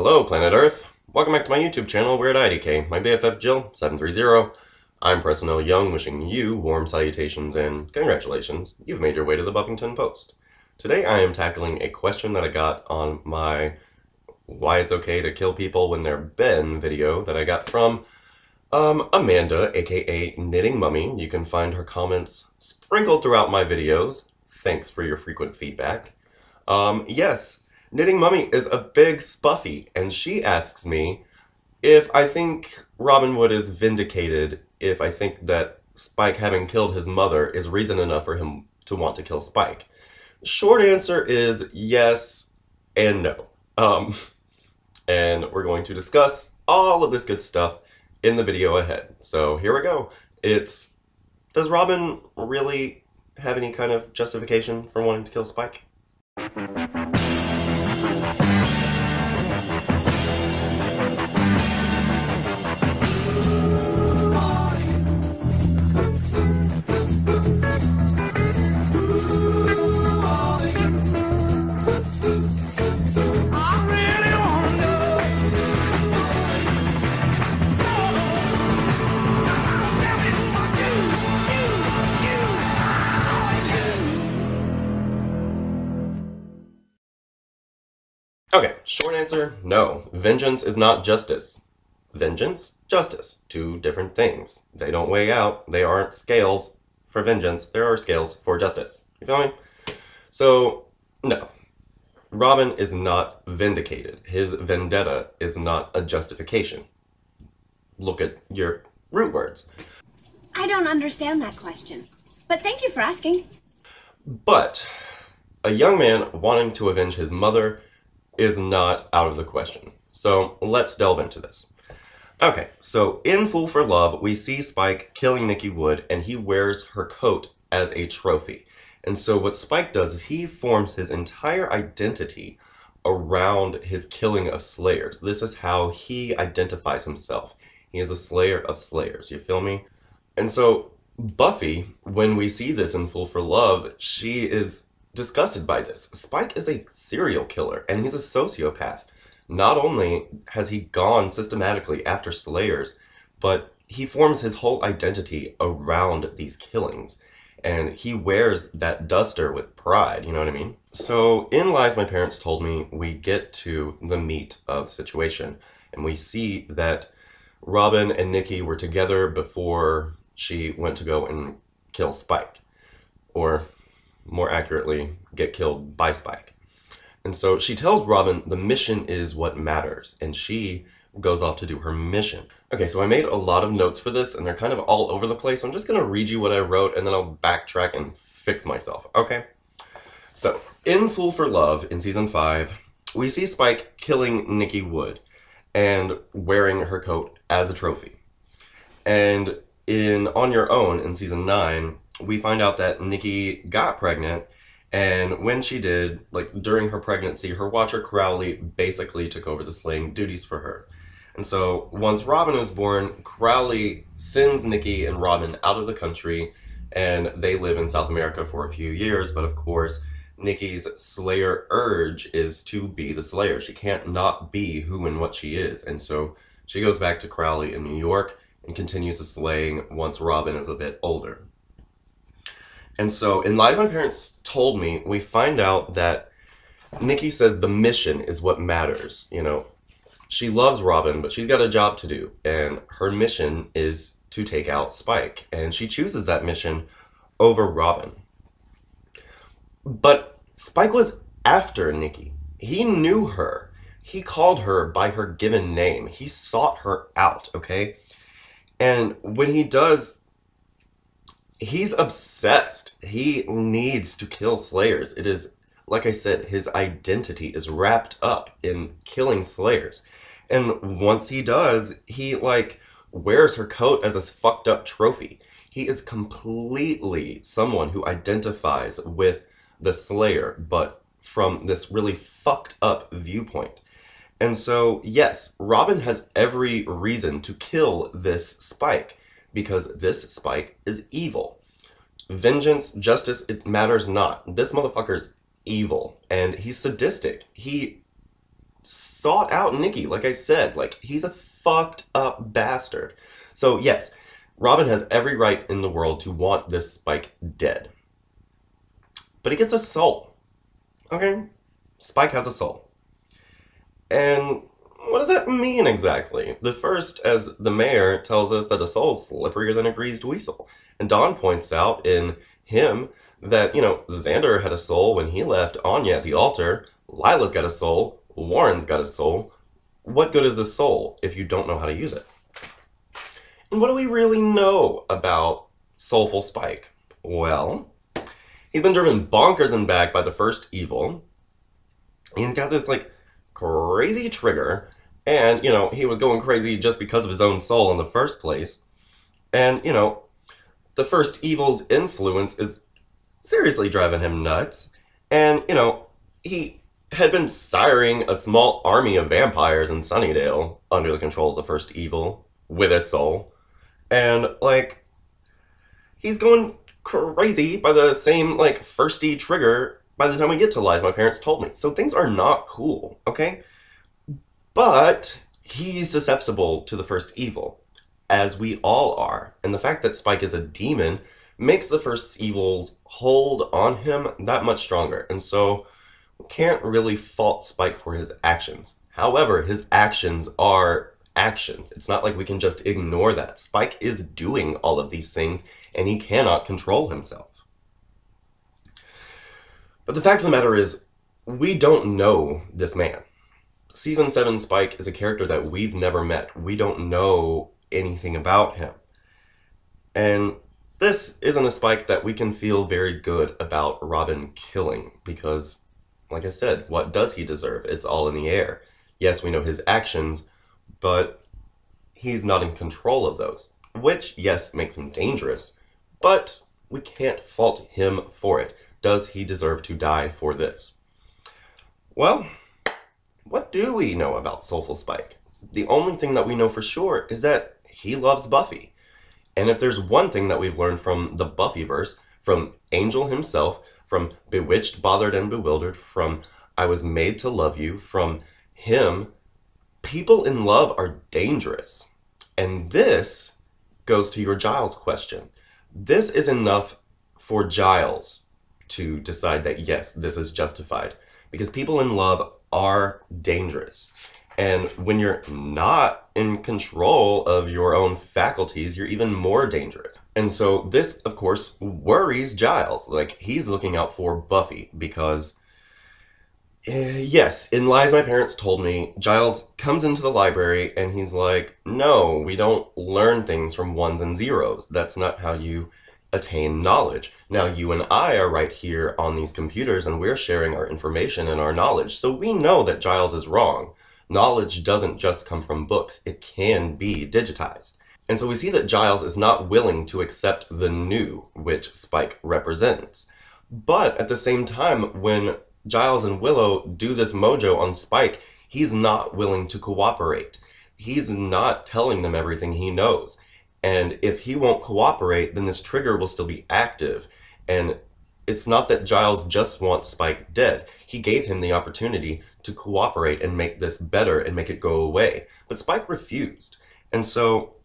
Hello, Planet Earth. Welcome back to my YouTube channel, Weird IDK. My BFF Jill, 730. I'm Preston L. Young, wishing you warm salutations and congratulations. You've made your way to the Buffington Post. Today I am tackling a question that I got on my Why It's Okay to Kill People When They're Ben video that I got from Amanda, aka Knitting Mummy. You can find her comments sprinkled throughout my videos. Thanks for your frequent feedback. Yes, Knitting Mummy is a big spuffy, and she asks me if I think Robin Wood is vindicated, if I think that Spike having killed his mother is reason enough for him to want to kill Spike. Short answer is yes and no. And we're going to discuss all of this good stuff in the video ahead. So here we go. Does Robin really have any kind of justification for wanting to kill Spike? Okay, short answer, no. Vengeance is not justice. Vengeance, justice. Two different things. They don't weigh out. They aren't scales for vengeance. There are scales for justice. You feel me? So, no. Robin is not vindicated. His vendetta is not a justification. Look at your root words. I don't understand that question, but thank you for asking. But a young man wanting to avenge his mother is not out of the question. So let's delve into this. Okay, so in Fool for Love, we see Spike killing Nikki Wood, and he wears her coat as a trophy. And so what Spike does is he forms his entire identity around his killing of Slayers. This is how he identifies himself. He is a slayer of Slayers, you feel me? And so Buffy, when we see this in Fool for Love, she is disgusted by this. Spike is a serial killer, and he's a sociopath. Not only has he gone systematically after Slayers, but he forms his whole identity around these killings. And he wears that duster with pride, you know what I mean? So in Lies My Parents Told Me, we get to the meat of the situation. And we see that Robin and Nikki were together before she went to go and kill Spike. Or more accurately, get killed by Spike. And so she tells Robin the mission is what matters, and she goes off to do her mission. Okay, so I made a lot of notes for this, and they're kind of all over the place, so I'm just going to read you what I wrote, and then I'll backtrack and fix myself, okay? So, in Fool for Love, in Season 5, we see Spike killing Nikki Wood, and wearing her coat as a trophy. And in On Your Own, in Season 9, we find out that Nikki got pregnant, and when she did, like during her pregnancy, her watcher Crowley basically took over the slaying duties for her. And so once Robin is born, Crowley sends Nikki and Robin out of the country, and they live in South America for a few years. But of course, Nikki's slayer urge is to be the slayer. She can't not be who and what she is. And so she goes back to Crowley in New York and continues the slaying once Robin is a bit older. And so in Lies My Parents Told Me, we find out that Nikki says the mission is what matters. You know, she loves Robin, but she's got a job to do, and her mission is to take out Spike, and she chooses that mission over Robin. But Spike was after Nikki. He knew her. He called her by her given name. He sought her out, okay? And when he does, he's obsessed. He needs to kill Slayers. It is, like I said, his identity is wrapped up in killing Slayers. And once he does, he, like, wears her coat as a fucked up trophy. He is completely someone who identifies with the Slayer, but from this really fucked up viewpoint. And so, yes, Robin has every reason to kill this Spike, because this Spike is evil. Vengeance, justice, it matters not. This motherfucker's evil, and he's sadistic. He sought out Nikki, like I said. Like, he's a fucked up bastard. So, yes, Robin has every right in the world to want this Spike dead. But he gets a soul. Okay? Spike has a soul. And what does that mean exactly? The first, as the mayor tells us that a soul's slipperier than a greased weasel. And Dawn points out in him that, Xander had a soul when he left Anya at the altar. Lila's got a soul. Warren's got a soul. What good is a soul if you don't know how to use it? And what do we really know about Soulful Spike? Well, he's been driven bonkers and back by the first evil. He's got this, crazy trigger. And, he was going crazy just because of his own soul in the first place. And, the first evil's influence is seriously driving him nuts. And, he had been siring a small army of vampires in Sunnydale under the control of the first evil with his soul. And, he's going crazy by the same, firsty trigger by the time we get to Lies My Parents Told Me. So things are not cool, okay? But he's susceptible to the first evil, as we all are. And the fact that Spike is a demon makes the first evil's hold on him that much stronger. And so we can't really fault Spike for his actions. However, his actions are actions. It's not like we can just ignore that. Spike is doing all of these things, and he cannot control himself. But the fact of the matter is, we don't know this man. Season 7 Spike is a character that we've never met. We don't know anything about him. And this isn't a Spike that we can feel very good about Robin killing, because, like I said, what does he deserve? It's all in the air. Yes, we know his actions, but he's not in control of those, which, yes, makes him dangerous, but we can't fault him for it. Does he deserve to die for this? Well, what do we know about Soulful Spike? The only thing that we know for sure is that he loves Buffy. And if there's one thing that we've learned from the Buffyverse, from Angel himself, from Bewitched, Bothered, and Bewildered, from I Was Made to Love You, from him, people in love are dangerous. And this goes to your Giles question. This is enough for Giles to decide that, yes, this is justified. Because people in love are dangerous. And when you're not in control of your own faculties, you're even more dangerous. And so this, of course, worries Giles. He's looking out for Buffy because, yes, in Lies My Parents Told Me, Giles comes into the library and he's like, no, we don't learn things from ones and zeros. That's not how you attain knowledge. Now, you and I are right here on these computers and we're sharing our information and our knowledge. So we know that Giles is wrong. Knowledge doesn't just come from books. It can be digitized. And so we see that Giles is not willing to accept the new, which Spike represents. But at the same time, when Giles and Willow do this mojo on Spike, he's not willing to cooperate. He's not telling them everything he knows. And if he won't cooperate, then this trigger will still be active. And it's not that Giles just wants Spike dead. He gave him the opportunity to cooperate and make this better and make it go away. But Spike refused. And so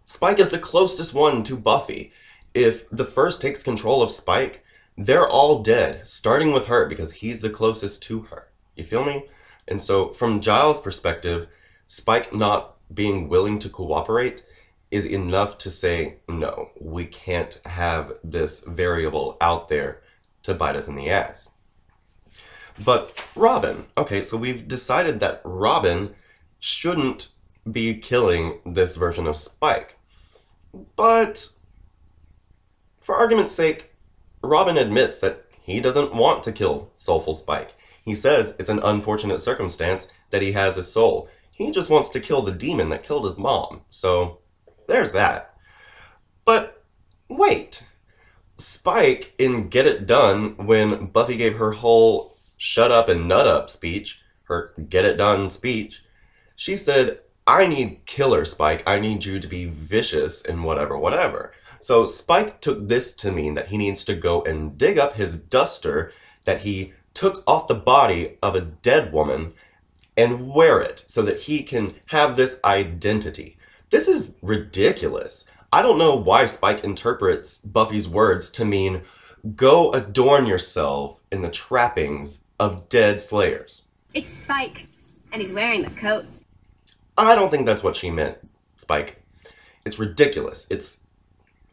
Spike is the closest one to Buffy. If the first takes control of Spike, they're all dead, starting with her, because he's the closest to her. You feel me? And so from Giles' perspective, Spike not being willing to cooperate is enough to say, no, we can't have this variable out there to bite us in the ass. But Robin, okay, so we've decided that Robin shouldn't be killing this version of Spike. But for argument's sake, Robin admits that he doesn't want to kill Soulful Spike. He says it's an unfortunate circumstance that he has his soul. He just wants to kill the demon that killed his mom. So there's that. But wait. Spike, in Get It Done, when Buffy gave her whole shut up and nut up speech, her get it done speech, she said, I need killer Spike. I need you to be vicious and whatever. So Spike took this to mean that he needs to go and dig up his duster that he took off the body of a dead woman and wear it so that he can have this identity. This is ridiculous. I don't know why Spike interprets Buffy's words to mean, go adorn yourself in the trappings of dead slayers. It's Spike, and he's wearing the coat. I don't think that's what she meant, Spike. It's ridiculous. It's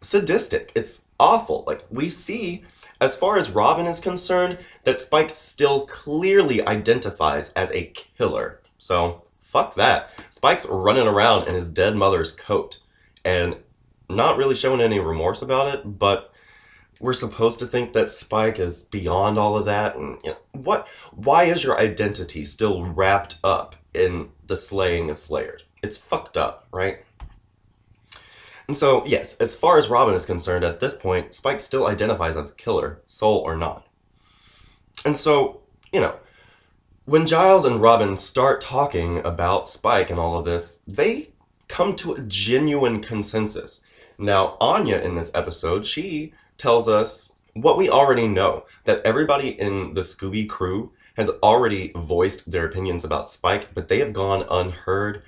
sadistic. It's awful. Like, we see, as far as Robin is concerned, that Spike still clearly identifies as a killer. So, fuck that. Spike's running around in his dead mother's coat and not really showing any remorse about it, but we're supposed to think that Spike is beyond all of that. And why is your identity still wrapped up in the slaying of slayers? It's fucked up, right? And so, yes, as far as Robin is concerned, at this point, Spike still identifies as a killer, soul or not. And so, when Giles and Robin start talking about Spike and all of this, they come to a genuine consensus. Now, Anya in this episode, she tells us what we already know, that everybody in the Scooby crew has already voiced their opinions about Spike, but they have gone unheard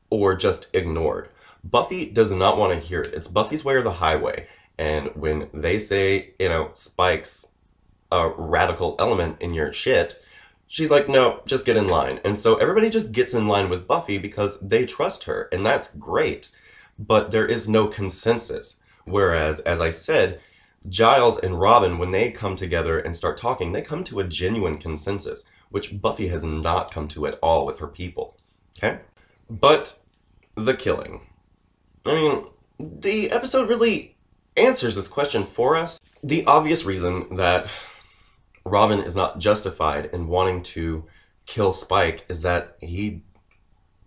or just ignored. Buffy does not want to hear it. It's Buffy's way or the highway. And when they say, Spike's a radical element in your shit, she's like, no, just get in line. And so everybody just gets in line with Buffy because they trust her, and that's great. But there is no consensus. Whereas, as I said, Giles and Robin, when they come together and start talking, they come to a genuine consensus, which Buffy has not come to at all with her people. Okay? But the killing. I mean, the episode really answers this question for us. The obvious reason that Robin is not justified in wanting to kill Spike is that he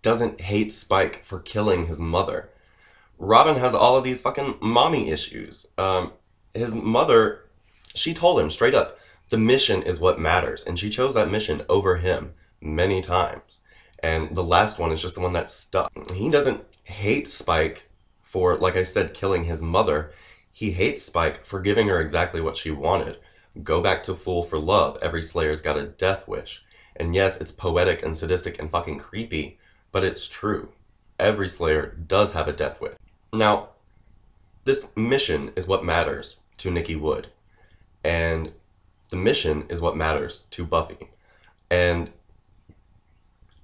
doesn't hate Spike for killing his mother. Robin has all of these fucking mommy issues. His mother, she told him straight up, the mission is what matters. And she chose that mission over him many times. And the last one is just the one that stuck. He doesn't hate Spike for, like I said, killing his mother. He hates Spike for giving her exactly what she wanted. Go back to Fool for Love. Every Slayer's got a death wish. And yes, it's poetic and sadistic and fucking creepy, but it's true. Every Slayer does have a death wish. Now, this mission is what matters to Nikki Wood. And the mission is what matters to Buffy. And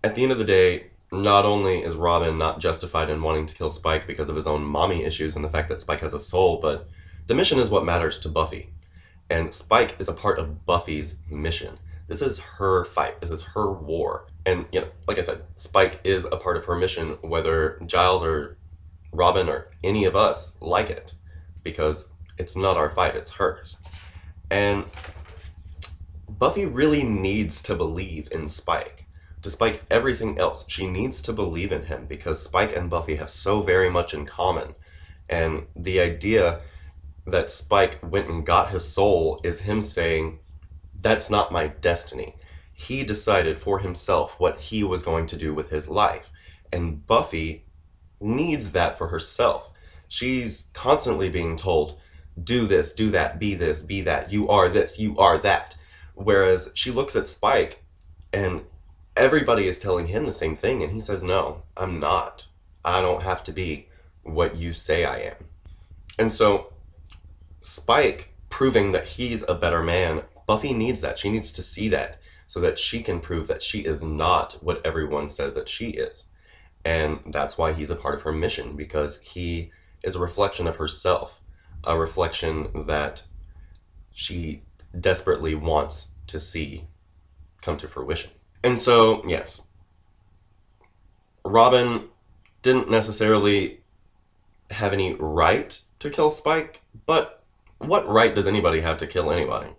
at the end of the day, not only is Robin not justified in wanting to kill Spike because of his own mommy issues and the fact that Spike has a soul, but the mission is what matters to Buffy. And Spike is a part of Buffy's mission. This is her fight. This is her war. And, like I said, Spike is a part of her mission, whether Giles or Robin or any of us like it, because it's not our fight, it's hers. And Buffy really needs to believe in Spike. Despite everything else, she needs to believe in him because Spike and Buffy have so very much in common. And the idea that Spike went and got his soul is him saying, that's not my destiny. He decided for himself what he was going to do with his life. And Buffy needs that for herself. She's constantly being told, do this, do that, be this, be that, you are this, you are that. Whereas she looks at Spike and everybody is telling him the same thing, and he says, no, I'm not. I don't have to be what you say I am. And so, Spike proving that he's a better man, Buffy needs that. She needs to see that so that she can prove that she is not what everyone says that she is. And that's why he's a part of her mission, because he is a reflection of herself, a reflection that she desperately wants to see come to fruition. And so, yes, Robin didn't necessarily have any right to kill Spike, but what right does anybody have to kill anybody?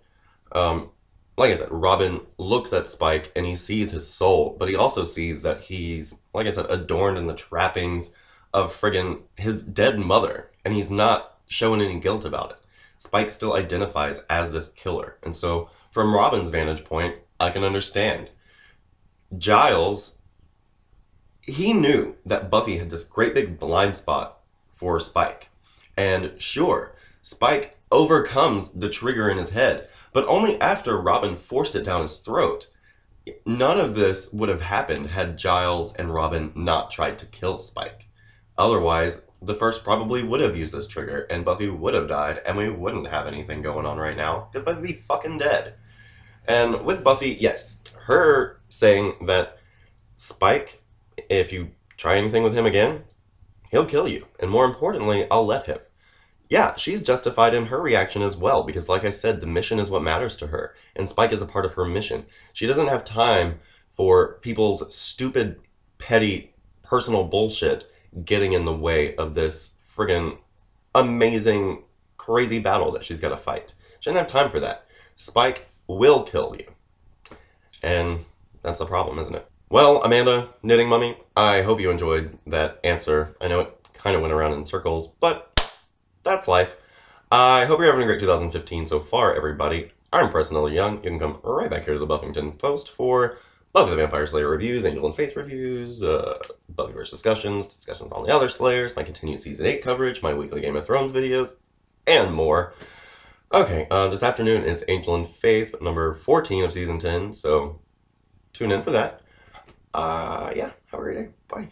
Like I said, Robin looks at Spike and he sees his soul, but he also sees that he's, like I said, adorned in the trappings of friggin' his dead mother, and he's not showing any guilt about it. Spike still identifies as this killer, and so from Robin's vantage point, I can understand. Giles, he knew that Buffy had this great big blind spot for Spike. And sure, Spike overcomes the trigger in his head, but only after Robin forced it down his throat. None of this would have happened had Giles and Robin not tried to kill Spike. Otherwise, the First probably would have used this trigger, and Buffy would have died, and we wouldn't have anything going on right now, because Buffy would be fucking dead. And with Buffy, yes, her saying that Spike, if you try anything with him again, he'll kill you, and more importantly, I'll let him. Yeah, she's justified in her reaction as well, because like I said, the mission is what matters to her, and Spike is a part of her mission. She doesn't have time for people's stupid, petty, personal bullshit getting in the way of this friggin' amazing, crazy battle that she's got to fight. She doesn't have time for that. Spike will kill you. And that's the problem, isn't it? Well, Amanda, Knitting Mummy, I hope you enjoyed that answer. I know it kind of went around in circles, but that's life. I hope you're having a great 2015 so far, everybody. I'm Preston L. Young. You can come right back here to the Buffington Post for Buffy the Vampire Slayer reviews, Angel and Faith reviews, Buffyverse discussions on the other Slayers, my continued Season 8 coverage, my weekly Game of Thrones videos, and more. Okay, this afternoon is Angel and Faith, number 14 of Season 10, so tune in for that. Yeah, have a great day. Bye.